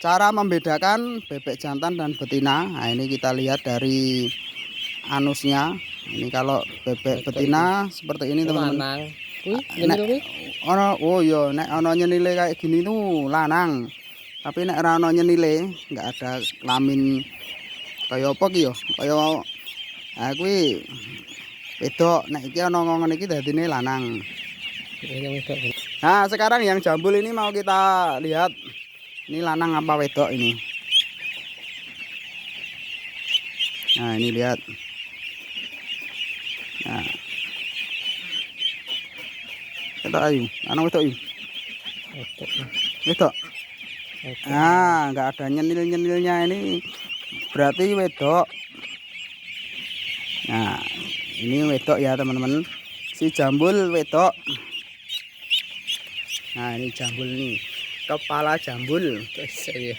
Cara membedakan bebek jantan dan betina. Nah, ini kita lihat dari anusnya. Ini kalau bebek betina seperti ini, teman-teman. Lanang. Kuwi Nek nyenil kuwi. oh iya, nek ono nyenile kayak gini tuh lanang. Tapi nek ora ono nyenile, enggak ada kelamin kaya apa ki yo? Kaya kuwi wedok. Nek iki ono ngono iki dadine lanang. Ini wedok. Nah, sekarang yang jambul ini mau kita lihat. Ini lanang apa wedok ini? Nah, ini lihat. Nah, wedok ayu. Lanang wedok ayu. Wedok. Wedok. Nah, enggak ada nyenil-nyenilnya ini. Berarti wedok. Nah, ini wedok ya, teman-teman. Si jambul wedok. Nah, ini jambul nih. Kepala jambul. Guys, ya.